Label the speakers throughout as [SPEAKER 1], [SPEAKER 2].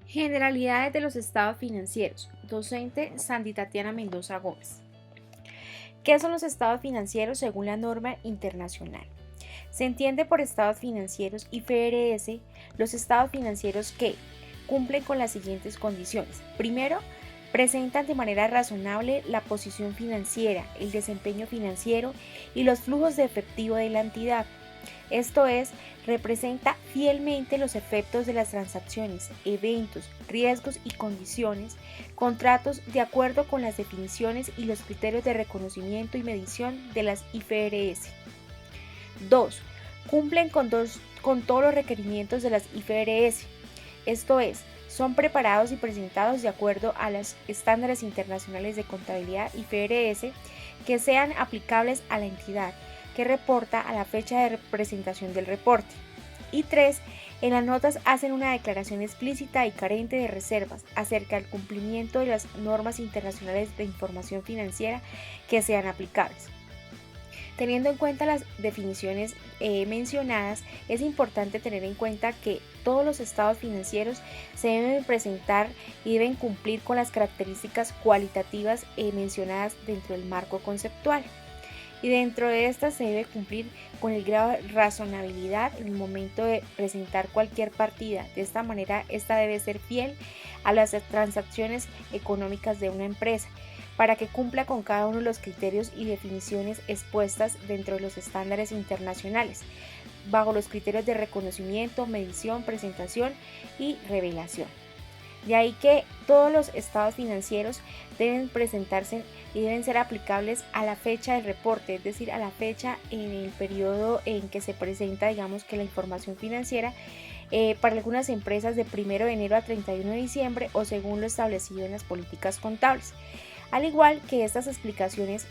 [SPEAKER 1] Generalidades de los estados financieros. Docente Sandy Tatiana Mendoza Gómez. ¿Qué son los estados financieros según la norma internacional? Se entiende por estados financieros IFRS los estados financieros que cumplen con las siguientes condiciones. Primero, presentan de manera razonable la posición financiera, el desempeño financiero y los flujos de efectivo de la entidad. Esto es, representa fielmente los efectos de las transacciones, eventos, riesgos y condiciones, contratos de acuerdo con las definiciones y los criterios de reconocimiento y medición de las IFRS. 2. Cumplen con todos los requerimientos de las IFRS. Esto es, son preparados y presentados de acuerdo a los estándares internacionales de contabilidad IFRS que sean aplicables a la entidad que reporta a la fecha de presentación del reporte. Y 3. En las notas hacen una declaración explícita y carente de reservas acerca del cumplimiento de las normas internacionales de información financiera que sean aplicables. Teniendo en cuenta las definiciones mencionadas, es importante tener en cuenta que todos los estados financieros se deben presentar y deben cumplir con las características cualitativas mencionadas dentro del marco conceptual. Y dentro de estas se debe cumplir con el grado de razonabilidad en el momento de presentar cualquier partida. De esta manera, esta debe ser fiel a las transacciones económicas de una empresa, para que cumpla con cada uno de los criterios y definiciones expuestas dentro de los estándares internacionales, bajo los criterios de reconocimiento, medición, presentación y revelación. De ahí que todos los estados financieros deben presentarse y deben ser aplicables a la fecha del reporte, es decir, a la fecha en el periodo en que se presenta, digamos que la información financiera, para algunas empresas de 1 de enero a 31 de diciembre o según lo establecido en las políticas contables. Al igual que estas explicaciones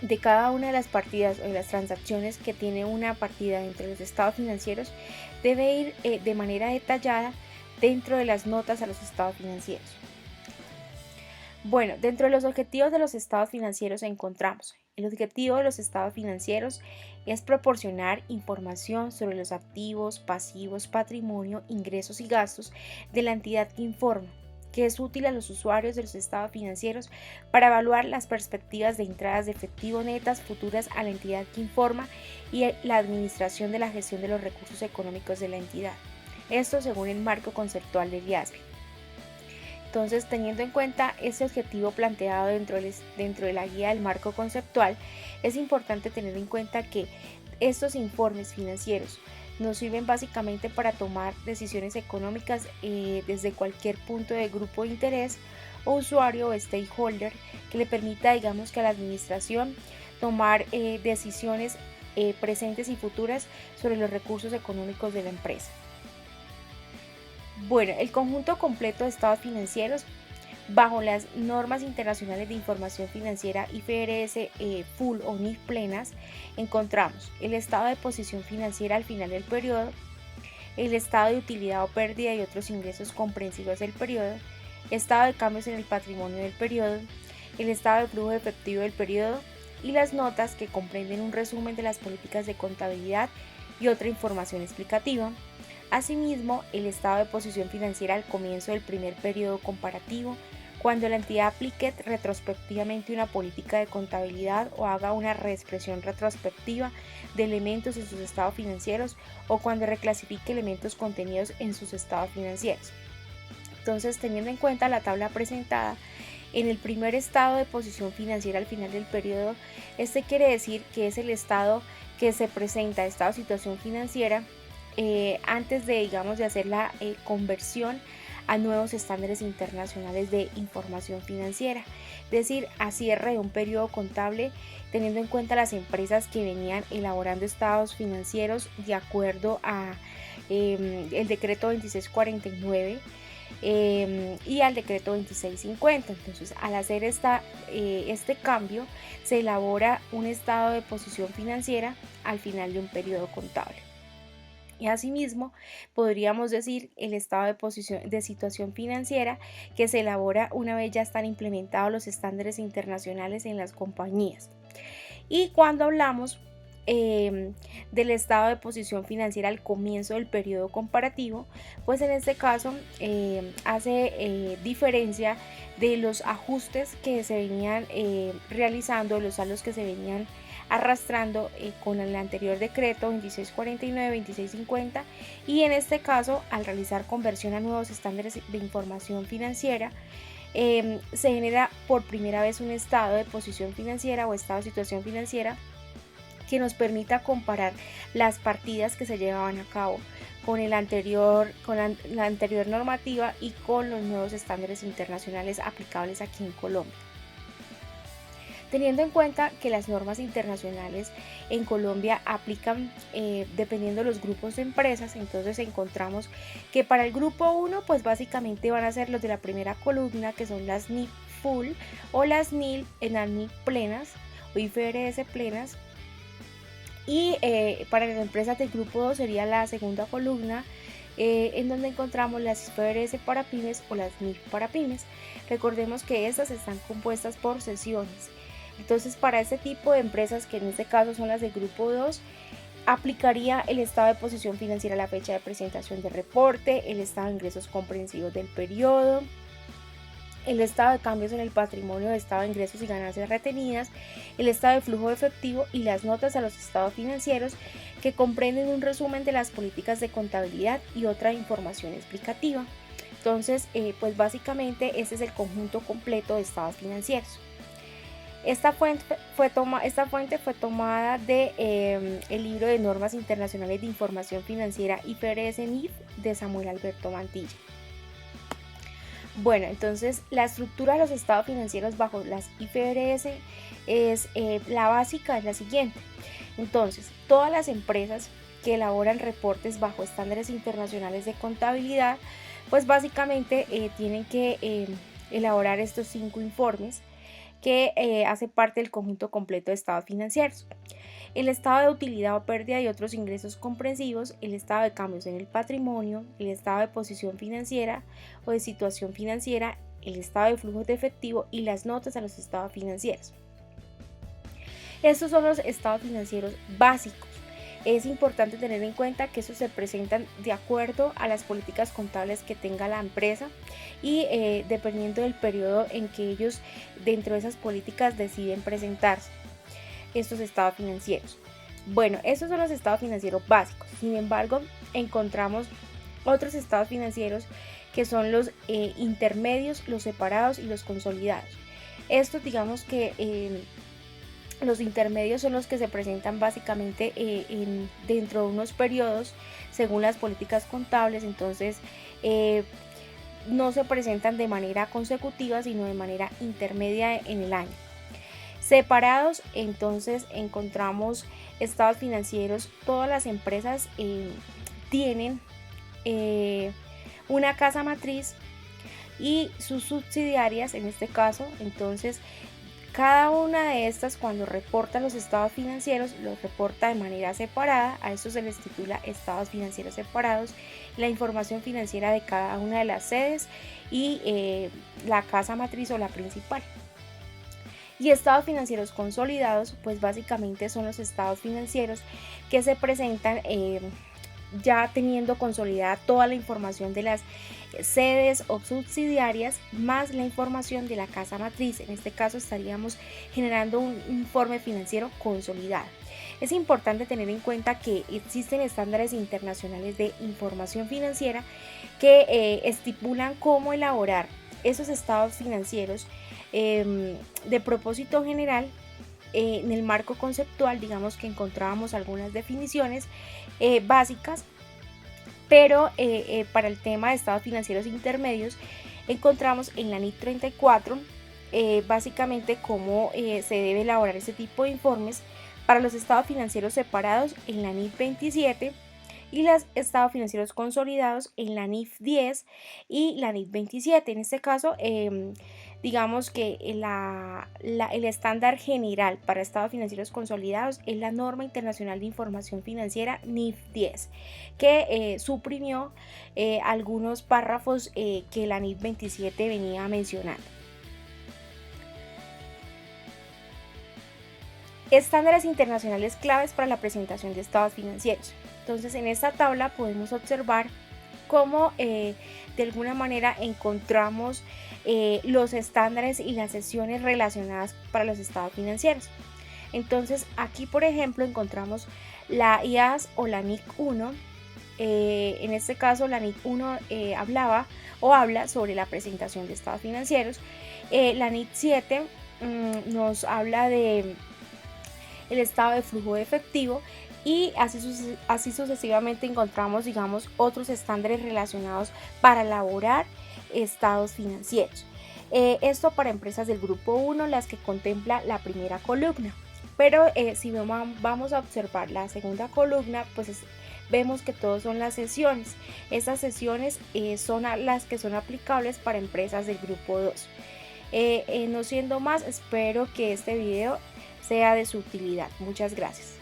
[SPEAKER 1] de cada una de las partidas o de las transacciones que tiene una partida dentro de los estados financieros debe ir de manera detallada dentro de las notas a los estados financieros. Bueno, dentro de los objetivos de los estados financieros encontramos: el objetivo de los estados financieros es proporcionar información sobre los activos, pasivos, patrimonio, ingresos y gastos de la entidad que informa, que es útil a los usuarios de los estados financieros para evaluar las perspectivas de entradas de efectivo netas futuras a la entidad que informa y la administración de la gestión de los recursos económicos de la entidad. Esto según el marco conceptual del IASB. Entonces, teniendo en cuenta ese objetivo planteado dentro de la guía del marco conceptual, es importante tener en cuenta que estos informes financieros nos sirven básicamente para tomar decisiones económicas desde cualquier punto de grupo de interés o usuario o stakeholder que le permita, digamos, que a la administración tomar decisiones presentes y futuras sobre los recursos económicos de la empresa. Bueno, el conjunto completo de estados financieros bajo las normas internacionales de información financiera IFRS Full o NIF plenas, encontramos el estado de posición financiera al final del periodo, el estado de utilidad o pérdida y otros ingresos comprensivos del periodo, estado de cambios en el patrimonio del periodo, el estado de flujo efectivo del periodo y las notas que comprenden un resumen de las políticas de contabilidad y otra información explicativa. Asimismo, el estado de posición financiera al comienzo del primer periodo comparativo, cuando la entidad aplique retrospectivamente una política de contabilidad o haga una reexpresión retrospectiva de elementos en sus estados financieros o cuando reclasifique elementos contenidos en sus estados financieros. Entonces, teniendo en cuenta la tabla presentada, en el primer estado de posición financiera al final del periodo, este quiere decir que es el estado que se presenta, estado de situación financiera, antes de, digamos, de hacer la conversión a nuevos estándares internacionales de información financiera, es decir, a cierre de un periodo contable, teniendo en cuenta las empresas que venían elaborando estados financieros de acuerdo a el decreto 2649 y al decreto 2650. Entonces, al hacer este cambio, se elabora un estado de posición financiera al final de un periodo contable. Y asimismo, podríamos decir el estado de situación financiera que se elabora una vez ya están implementados los estándares internacionales en las compañías. Y cuando hablamos del estado de posición financiera al comienzo del periodo comparativo, pues en este caso hace diferencia de los ajustes que se venían realizando, los saldos que se venían arrastrando con el anterior decreto 2649, 2650, y en este caso al realizar conversión a nuevos estándares de información financiera, se genera por primera vez un estado de posición financiera o estado de situación financiera que nos permita comparar las partidas que se llevaban a cabo con la anterior normativa y con los nuevos estándares internacionales aplicables aquí en Colombia. Teniendo en cuenta que las normas internacionales en Colombia aplican dependiendo de los grupos de empresas, entonces encontramos que para el grupo 1 pues básicamente van a ser los de la primera columna, que son las NIF full o las NIL en las NIF plenas o IFRS plenas, y para las empresas del grupo 2 sería la segunda columna, en donde encontramos las IFRS para pymes o las NIF para pymes. Recordemos que estas están compuestas por sesiones. Entonces, para este tipo de empresas, que en este caso son las del grupo 2, aplicaría el estado de posición financiera a la fecha de presentación del reporte, el estado de ingresos comprensivos del periodo, el estado de cambios en el patrimonio, el estado de ingresos y ganancias retenidas, el estado de flujo de efectivo y las notas a los estados financieros, que comprenden un resumen de las políticas de contabilidad y otra información explicativa. Entonces, pues básicamente este es el conjunto completo de estados financieros. Esta fuente fue tomada de el libro de normas internacionales de información financiera IFRS NIF de Samuel Alberto Mantilla. Bueno, entonces la estructura de los estados financieros bajo las IFRS es la básica, es la siguiente. Entonces, todas las empresas que elaboran reportes bajo estándares internacionales de contabilidad, pues básicamente tienen que elaborar estos 5 informes que hace parte del conjunto completo de estados financieros: el estado de utilidad o pérdida y otros ingresos comprensivos, el estado de cambios en el patrimonio, el estado de posición financiera o de situación financiera, el estado de flujo de efectivo y las notas a los estados financieros. Estos son los estados financieros básicos. Es importante tener en cuenta que estos se presentan de acuerdo a las políticas contables que tenga la empresa y dependiendo del periodo en que ellos dentro de esas políticas deciden presentarse estos estados financieros. Bueno, estos son los estados financieros básicos. Sin embargo, encontramos otros estados financieros que son los intermedios, los separados y los consolidados. Estos, digamos que los intermedios son los que se presentan básicamente dentro de unos periodos según las políticas contables. Entonces no se presentan de manera consecutiva, sino de manera intermedia en el año. Separados, entonces encontramos estados financieros. Todas las empresas tienen una casa matriz y sus subsidiarias en este caso. Entonces cada una de estas, cuando reporta los estados financieros, los reporta de manera separada. A esto se les titula estados financieros separados. La información financiera de cada una de las sedes y la casa matriz o la principal. Y estados financieros consolidados, pues básicamente son los estados financieros que se presentan ya teniendo consolidada toda la información de las sedes o subsidiarias más la información de la casa matriz. En este caso estaríamos generando un informe financiero consolidado. Es importante tener en cuenta que existen estándares internacionales de información financiera que estipulan cómo elaborar esos estados financieros de propósito general. En el marco conceptual, digamos que encontrábamos algunas definiciones básicas, pero para el tema de estados financieros intermedios encontramos en la NIF 34 básicamente cómo se debe elaborar este tipo de informes para los estados financieros separados en la NIF 27 y los estados financieros consolidados en la NIF 10 y la NIF 27. En este caso, digamos que el estándar general para estados financieros consolidados es la norma internacional de información financiera NIF 10, que suprimió algunos párrafos que la NIF 27 venía mencionando. Estándares internacionales claves para la presentación de estados financieros. Entonces, en esta tabla podemos observar cómo de alguna manera encontramos los estándares y las sesiones relacionadas para los estados financieros. Entonces, aquí por ejemplo encontramos la IAS o la NIC 1. En este caso la NIC 1 habla sobre la presentación de estados financieros. La NIC 7 nos habla de el estado de flujo de efectivo, y así sucesivamente encontramos, digamos, otros estándares relacionados para elaborar estados financieros. Esto para empresas del grupo 1, las que contempla la primera columna. Pero si vamos a observar la segunda columna, pues vemos que todos son las sesiones. Estas sesiones son las que son aplicables para empresas del grupo 2. No siendo más, espero que este video sea de su utilidad. Muchas gracias.